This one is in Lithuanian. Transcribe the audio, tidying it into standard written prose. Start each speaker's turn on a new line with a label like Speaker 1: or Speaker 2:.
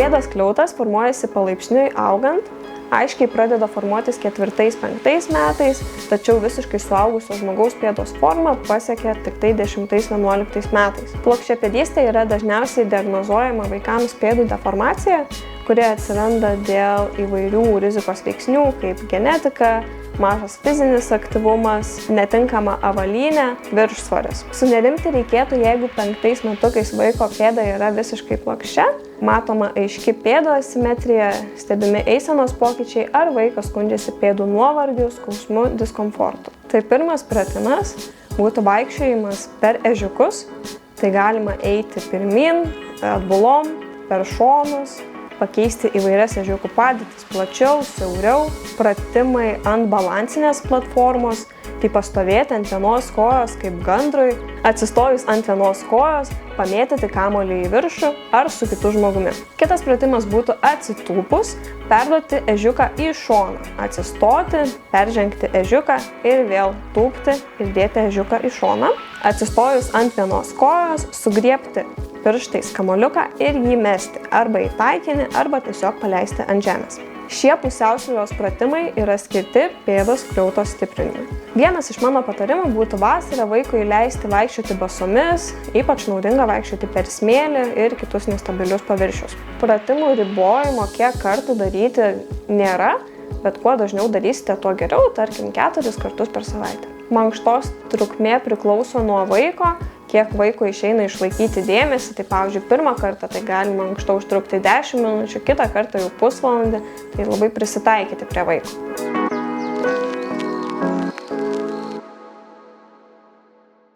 Speaker 1: Pėdos skliautas formuojasi palaipsniui augant, aiškiai pradeda formuotis 4-5 metais, tačiau visiškai suaugusio žmogaus pėdos formą pasiekia tik tai 10-11 metais. Plokščiapėdystė yra dažniausiai diagnozuojama vaikams pėdų deformacija, kuri atsiranda dėl įvairių rizikos veiksnių, kaip genetika, mažas fizinis aktyvumas, netinkama avalynė, viršsvoris. Sunerimti reikėtų, jeigu 5 metukais vaiko pėda yra visiškai plokščia, matoma aiški pėdų asimetrija, stebimi eisenos pokyčiai ar vaikas skundžiasi pėdų nuovargiu, skausmu, diskomfortu. Tai pirmas pratimas būtų vaikščiojimas per ežiukus. Tai galima eiti pirmyn, atbulom, per šonus, pakeisti įvairias ežiukų padėtis plačiau, siauriau, pratimai ant balansinės platformos, tai pastovėti ant vienos kojos kaip gandrui, atsistojus ant vienos kojos, pamėtyti kamuolį į viršų ar su kitu žmogumi. Kitas pratimas būtų atsitūpus, perduoti ežiuką į šoną, atsistoti, peržengti ežiuką ir vėl tūpti ir dėti ežiuką į šoną. Atsistojus ant vienos kojos, sugriebti pirštais kamuoliuką ir jį mesti arba į taikinį, arba tiesiog paleisti ant žemės. Šie pusiausvyros pratimai yra skirti pėdos skliautos stiprinimui. Vienas iš mano patarimų būtų vasarą vaikui leisti vaikščioti basomis, ypač naudinga vaikščioti per smėlį ir kitus nestabilius paviršius. Pratimų ribojimo, kiek kartų daryti, nėra, bet kuo dažniau darysite, tuo geriau, tarkim 4 kartus per savaitę. Mankštos trukmė priklauso nuo vaiko, kiek vaikui išeina išlaikyti dėmesį, tai pavyzdžiui, pirmą kartą tai galima mankštą užtrukti 10 minučių, kitą kartą jau pusvalandį, tai labai prisitaikyti prie vaiko.